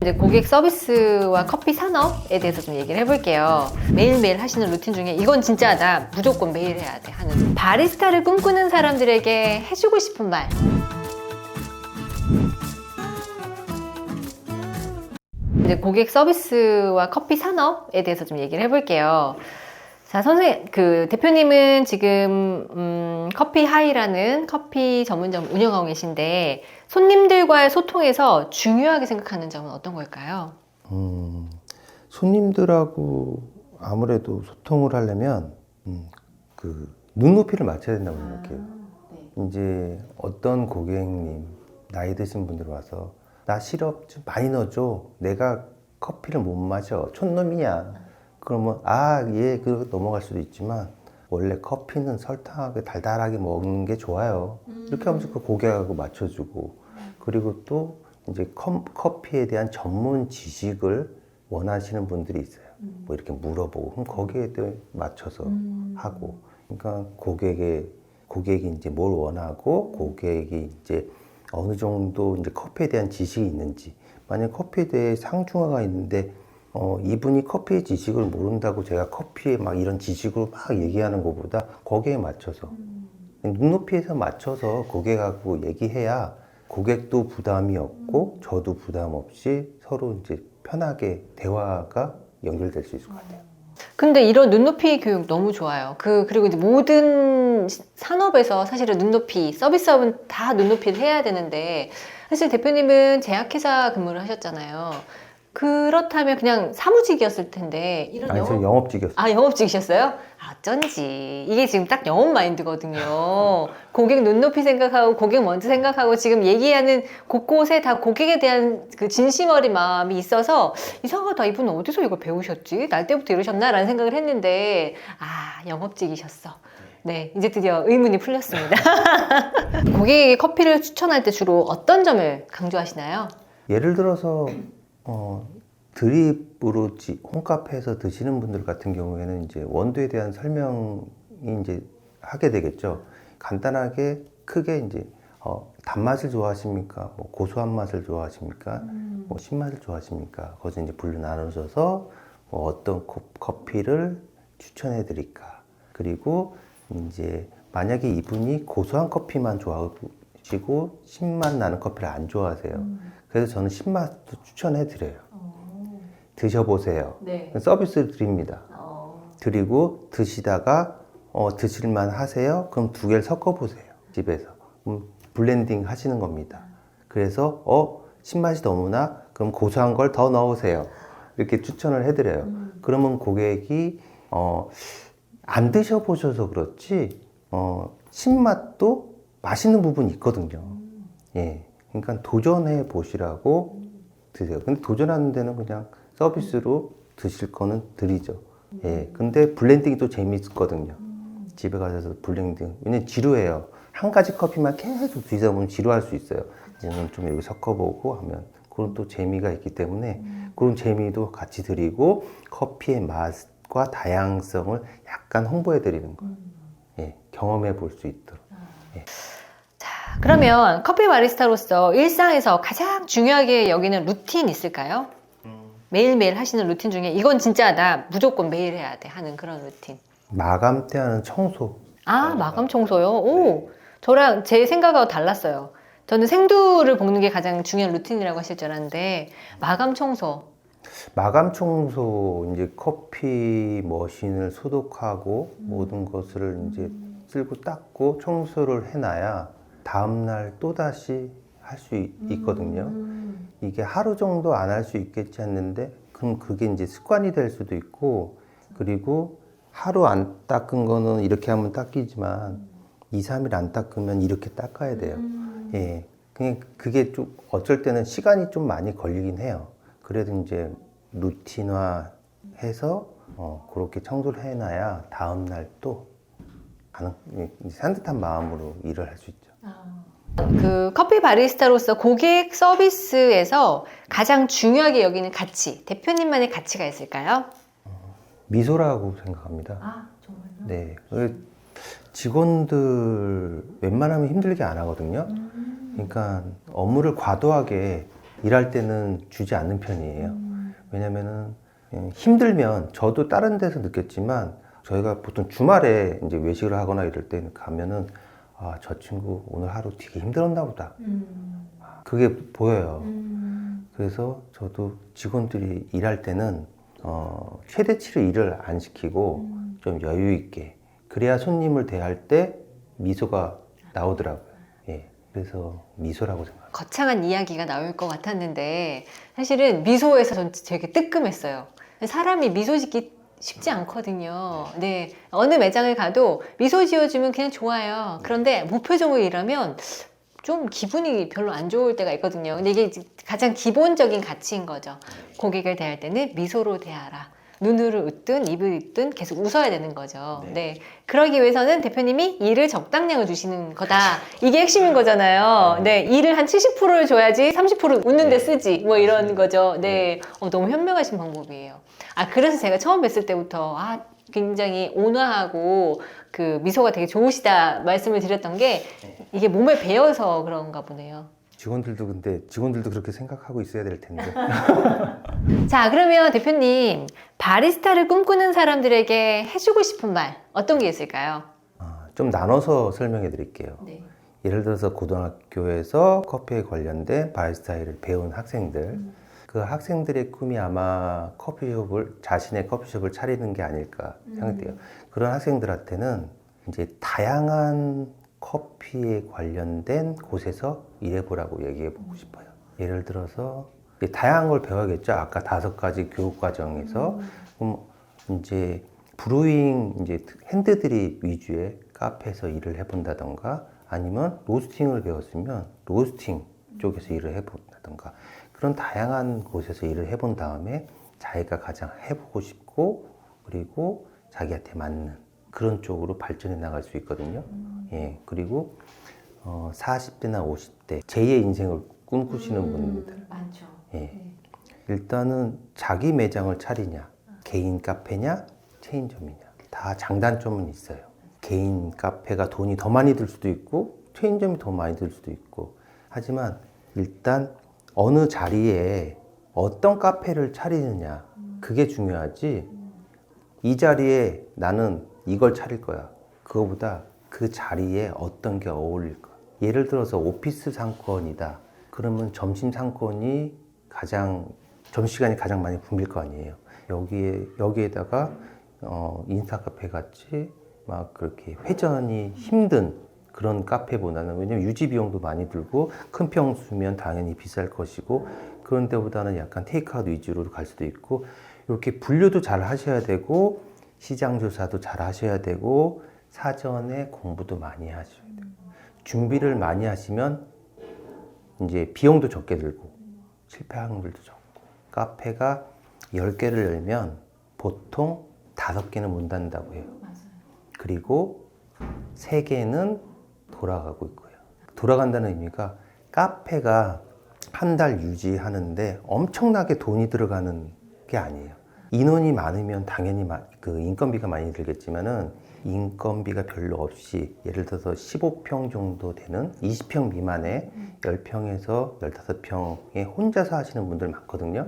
이제 고객 서비스와 커피 산업에 대해서 좀 얘기를 해볼게요. 매일매일 하시는 루틴 중에 이건 진짜 나 무조건 매일 해야 돼 하는 바리스타를 꿈꾸는 사람들에게 해주고 싶은 말. 이제 고객 서비스와 커피 산업에 대해서 좀 얘기를 해볼게요. 자, 대표님은 지금 커피 하이라는 커피 전문점 운영하고 계신데 손님들과의 소통에서 중요하게 생각하는 점은 어떤 걸까요? 손님들하고 아무래도 소통을 하려면 그 눈높이를 맞춰야 된다고 생각해요. 이제 어떤 고객님, 나이 드신 분들 와서 나 시럽 좀 많이 넣어줘. 내가 커피를 못 마셔. 촌놈이야. 그러면 예, 그렇게 넘어갈 수도 있지만 원래 커피는 설탕하게 달달하게 먹는 게 좋아요. 이렇게 하면서 그 고객하고 맞춰주고, 그리고 또 이제 커피에 대한 전문 지식을 원하시는 분들이 있어요. 뭐 이렇게 물어보고 그럼 거기에 대해 맞춰서 하고, 그러니까 고객이 이제 뭘 원하고 고객이 이제 어느 정도 이제 커피에 대한 지식이 있는지, 만약 커피에 대해 상중하가 있는데 이분이 커피의 지식을 모른다고 제가 커피에 막 이런 지식으로 막 얘기하는 것보다 거기에 맞춰서 눈높이에서 맞춰서 고객하고 얘기해야 고객도 부담이 없고 저도 부담 없이 서로 이제 편하게 대화가 연결될 수 있을 것 같아요. 근데 이런 눈높이 교육 너무 좋아요. 그리고 이제 모든 산업에서 사실은 서비스업은 다 눈높이를 해야 되는데, 사실 대표님은 제약회사 근무를 하셨잖아요. 그렇다면 그냥 사무직이었을 텐데, 아니, 저 영업직이었어요. 아, 영업직이셨어요? 어쩐지. 이게 지금 딱 영업 마인드거든요. 고객 눈높이 생각하고, 고객 먼저 생각하고, 지금 얘기하는 곳곳에 다 고객에 대한 그 진심 어린 마음이 있어서, 이상하다. 이분은 어디서 이걸 배우셨지? 날 때부터 이러셨나? 라는 생각을 했는데, 영업직이셨어. 네, 이제 드디어 의문이 풀렸습니다. 고객에게 커피를 추천할 때 주로 어떤 점을 강조하시나요? 예를 들어서 드립으로 홈카페에서 드시는 분들 같은 경우에는 이제 원두에 대한 설명이 이제 하게 되겠죠. 간단하게 크게 이제 단맛을 좋아하십니까? 뭐 고소한 맛을 좋아하십니까? 뭐 신맛을 좋아하십니까? 거기서 이제 분류 나누셔서 뭐 어떤 커피를 추천해 드릴까? 그리고 이제 만약에 이분이 고소한 커피만 좋아하시고 신맛 나는 커피를 안 좋아하세요. 그래서 저는 신맛도 추천해 드려요. 드셔보세요. 네. 서비스를 드립니다. 드리고 드시다가 드실만 하세요? 그럼 두 개를 섞어 보세요. 집에서. 블렌딩 하시는 겁니다. 그래서 신맛이 너무나 그럼 고소한 걸 더 넣으세요. 이렇게 추천을 해드려요. 그러면 고객이 안 드셔보셔서 그렇지 신맛도 맛있는 부분이 있거든요. 예. 그러니까 도전해 보시라고 드세요. 근데 도전하는 데는 그냥 서비스로 드실 거는 드리죠. 예. 근데 블렌딩이 또 재미있거든요. 집에 가셔서 블렌딩. 왜냐면 지루해요. 한 가지 커피만 계속 드시다 보면 지루할 수 있어요. 오늘 좀 여기 섞어보고 하면 그런 또 재미가 있기 때문에 그런 재미도 같이 드리고 커피의 맛과 다양성을 약간 홍보해 드리는 거예요. 예. 경험해 볼 수 있도록. 예. 그러면 커피 바리스타로서 일상에서 가장 중요하게 여기는 루틴 있을까요? 매일매일 하시는 루틴 중에 이건 진짜 나 무조건 매일 해야 돼 하는 그런 루틴. 마감 때 하는 청소. 마감 청소요? 오, 저랑 제 생각하고 달랐어요. 저는 생두를 볶는 게 가장 중요한 루틴이라고 하실 줄 알았는데 마감 청소. 마감 청소, 이제 커피 머신을 소독하고 모든 것을 이제 쓸고 닦고 청소를 해놔야 다음날 또다시 할 수 있거든요. 이게 하루 정도 안 할 수 있겠지 했는데, 그럼 그게 이제 습관이 될 수도 있고, 그리고 하루 안 닦은 거는 이렇게 하면 닦이지만, 2, 3일 안 닦으면 이렇게 닦아야 돼요. 예. 그게 좀, 어쩔 때는 시간이 좀 많이 걸리긴 해요. 그래도 이제 루틴화 해서, 그렇게 청소를 해놔야 다음날 또, 산뜻한 마음으로 일을 할 수 있죠. 그 커피 바리스타로서 고객 서비스에서 가장 중요하게 여기는 가치, 대표님만의 가치가 있을까요? 미소라고 생각합니다. 정말요? 네. 직원들 웬만하면 힘들게 안 하거든요. 그러니까 업무를 과도하게 일할 때는 주지 않는 편이에요. 왜냐면은 힘들면 저도 다른 데서 느꼈지만 저희가 보통 주말에 이제 외식을 하거나 이럴 때 가면은 아, 저 친구 오늘 하루 되게 힘들었나 보다. 그게 보여요. 그래서 저도 직원들이 일할 때는 최대치로 일을 안 시키고 좀 여유 있게 그래야 손님을 대할 때 미소가 나오더라고요. 예, 그래서 미소라고 생각합니다. 거창한 이야기가 나올 것 같았는데 사실은 미소에서 전 되게 뜨끔했어요. 사람이 미소 짓기 쉽지 않거든요. 네, 어느 매장을 가도 미소 지어주면 그냥 좋아요. 그런데 무표정으로 일하면 좀 기분이 별로 안 좋을 때가 있거든요. 근데 이게 가장 기본적인 가치인 거죠. 고객을 대할 때는 미소로 대하라. 눈으로 웃든 입을 웃든 계속 웃어야 되는 거죠. 네. 그러기 위해서는 대표님이 일을 적당량을 주시는 거다. 이게 핵심인 거잖아요. 네. 일을 한 70%를 줘야지 30% 웃는 데 쓰지. 뭐 이런 거죠. 네. 너무 현명하신 방법이에요. 아, 그래서 제가 처음 뵀을 때부터 굉장히 온화하고 그 미소가 되게 좋으시다 말씀을 드렸던 게 이게 몸에 배어서 그런가 보네요. 직원들도 그렇게 생각하고 있어야 될 텐데. 자, 그러면 대표님, 바리스타를 꿈꾸는 사람들에게 해주고 싶은 말 어떤 게 있을까요? 좀 나눠서 설명해 드릴게요. 네. 예를 들어서 고등학교에서 커피에 관련된 바리스타 일을 배운 학생들, 그 학생들의 꿈이 아마 자신의 커피숍을 차리는 게 아닐까 생각돼요. 그런 학생들한테는 이제 다양한 커피에 관련된 곳에서 일해보라고 얘기해보고 싶어요. 예를 들어서 다양한 걸 배워야겠죠. 아까 5가지 교육 과정에서 그럼 이제 브루잉 이제 핸드드립 위주의 카페에서 일을 해본다던가 아니면 로스팅을 배웠으면 로스팅 쪽에서 일을 해본다던가 그런 다양한 곳에서 일을 해본 다음에 자기가 가장 해보고 싶고 그리고 자기한테 맞는 그런 쪽으로 발전해 나갈 수 있거든요. 예, 그리고 40대나 50대 제2의 인생을 꿈꾸시는 분들 많죠. 예. 일단은 자기 매장을 차리냐 개인 카페냐 체인점이냐 다 장단점은 있어요. 개인 카페가 돈이 더 많이 들 수도 있고 체인점이 더 많이 들 수도 있고 하지만 일단 어느 자리에 어떤 카페를 차리느냐 그게 중요하지 이 자리에 나는 이걸 차릴 거야 그거보다 그 자리에 어떤 게 어울릴까 예를 들어서 오피스 상권이다 그러면 점심 상권이 점심시간이 가장 많이 붐빌 거 아니에요. 여기에다가 인스타 카페 같이 막 그렇게 회전이 힘든 그런 카페보다는 왜냐면 유지 비용도 많이 들고 큰 평수면 당연히 비쌀 것이고 그런 데보다는 약간 테이크아웃 위주로 갈 수도 있고 이렇게 분류도 잘 하셔야 되고 시장 조사도 잘 하셔야 되고 사전에 공부도 많이 하셔야 되고 준비를 많이 하시면 이제 비용도 적게 들고 실패 확률도 적고 카페가 10개를 열면 보통 5개는 문 닫는다고 해요. 맞아요. 그리고 3개는 돌아가고 있고요. 돌아간다는 의미가 카페가 한 달 유지하는데 엄청나게 돈이 들어가는 게 아니에요. 인원이 많으면 당연히 그 인건비가 많이 들겠지만은 인건비가 별로 없이 예를 들어서 15평 정도 되는 20평 미만의 10평에서 15평에 혼자서 하시는 분들 많거든요.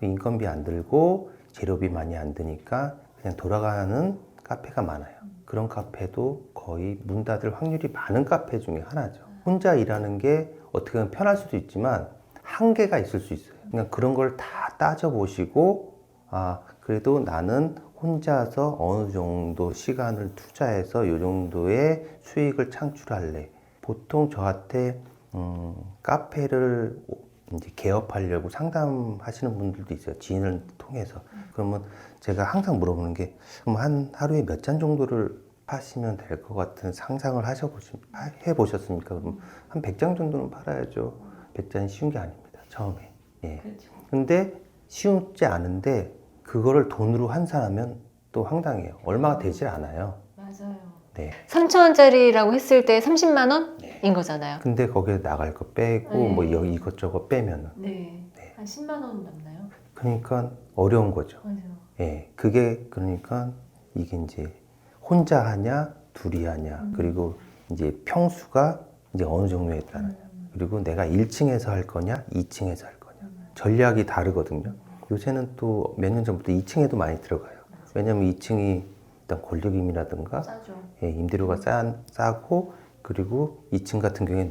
인건비 안 들고 재료비 많이 안 드니까 그냥 돌아가는 카페가 많아요. 그런 카페도 거의 문 닫을 확률이 많은 카페 중에 하나죠. 혼자 일하는 게 어떻게 보면 편할 수도 있지만 한계가 있을 수 있어요. 그러니까 그런 걸 다 따져보시고 그래도 나는 혼자서 어느 정도 시간을 투자해서 이 정도의 수익을 창출할래. 보통 저한테 카페를 이제 개업하려고 상담하시는 분들도 있어요. 지인을 통해서. 그러면 제가 항상 물어보는 게 그럼 하루에 몇 잔 정도를 파시면 될 것 같은 상상을 해보셨습니까? 그럼 한 100장 정도는 팔아야죠. 100잔이 쉬운 게 아닙니다. 처음에. 예. 그렇죠. 근데 쉽지 않은데 그거를 돈으로 환산하면 또 황당해요. 얼마가 되질 않아요. 맞아요. 네. 3,000원짜리라고 했을 때 30만 원인 거잖아요. 근데 거기에 나갈 거 빼고 네. 뭐 여기 이것저것 빼면은 네. 한 10만 원 남나요? 그러니까 어려운 거죠. 맞아요. 예. 그게 그러니까 이게 이제 혼자 하냐, 둘이 하냐, 그리고 이제 평수가 이제 어느 정도에 따라 그리고 내가 1층에서 할 거냐, 2층에서 할 거냐. 전략이 다르거든요. 요새는 또 몇 년 전부터 2층에도 많이 들어가요. 왜냐면 2층이 일단 권리금이라든가 예, 임대료가 싸고 그리고 2층 같은 경우에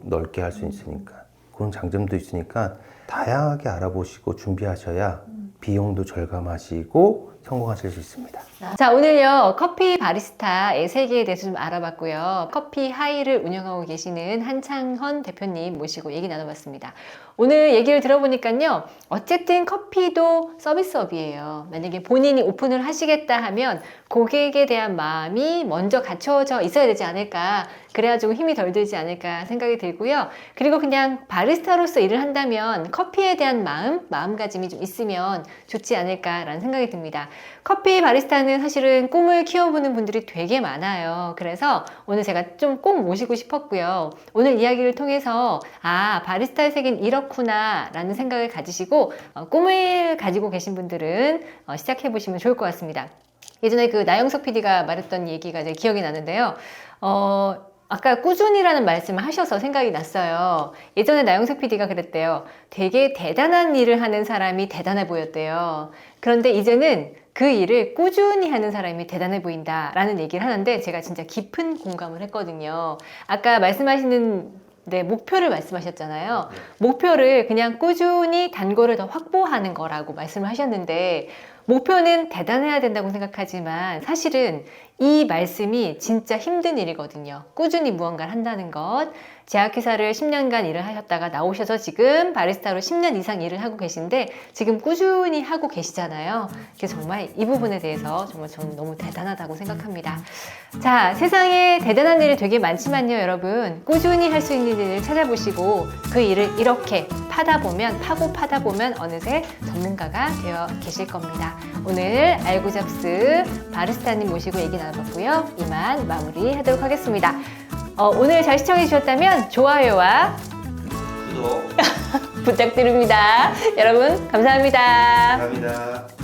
넓게 할 수 있으니까 그런 장점도 있으니까 다양하게 알아보시고 준비하셔야 비용도 절감하시고 성공하실 수 있습니다. 자, 오늘요 커피 바리스타의 세계에 대해서 좀 알아봤고요. 커피 하이를 운영하고 계시는 한창헌 대표님 모시고 얘기 나눠봤습니다. 오늘 얘기를 들어보니까요, 어쨌든 커피도 서비스업이에요. 만약에 본인이 오픈을 하시겠다 하면 고객에 대한 마음이 먼저 갖춰져 있어야 되지 않을까, 그래야 좀 힘이 덜 들지 않을까 생각이 들고요. 그리고 그냥 바리스타로서 일을 한다면 커피에 대한 마음가짐이 좀 있으면 좋지 않을까라는 생각이 듭니다. 커피 바리스타는 사실은 꿈을 키워보는 분들이 되게 많아요. 그래서 오늘 제가 좀 꼭 모시고 싶었고요. 오늘 이야기를 통해서 아, 바리스타의 세계는 이렇구나 라는 생각을 가지시고 꿈을 가지고 계신 분들은 시작해보시면 좋을 것 같습니다. 예전에 그 나영석 PD가 말했던 얘기가 이제 기억이 나는데요. 아까 꾸준히라는 말씀을 하셔서 생각이 났어요. 예전에 나영석 PD가 그랬대요. 되게 대단한 일을 하는 사람이 대단해 보였대요. 그런데 이제는 그 일을 꾸준히 하는 사람이 대단해 보인다라는 얘기를 하는데 제가 진짜 깊은 공감을 했거든요. 아까 말씀하시는 목표를 말씀하셨잖아요. 목표를 그냥 꾸준히 단거를 더 확보하는 거라고 말씀을 하셨는데 목표는 대단해야 된다고 생각하지만 사실은 이 말씀이 진짜 힘든 일이거든요. 꾸준히 무언가를 한다는 것. 제약회사를 10년간 일을 하셨다가 나오셔서 지금 바리스타로 10년 이상 일을 하고 계신데 지금 꾸준히 하고 계시잖아요. 그래서 정말 이 부분에 대해서 정말 저는 너무 대단하다고 생각합니다. 자, 세상에 대단한 일이 되게 많지만요, 여러분. 꾸준히 할 수 있는 일을 찾아보시고 그 일을 이렇게 파고 파다 보면 어느새 전문가가 되어 계실 겁니다. 오늘 알고잡스 바리스타님 모시고 얘기 나눠봤고요. 이만 마무리하도록 하겠습니다. 오늘 잘 시청해 주셨다면 좋아요와 구독 부탁드립니다. 여러분 감사합니다. 감사합니다.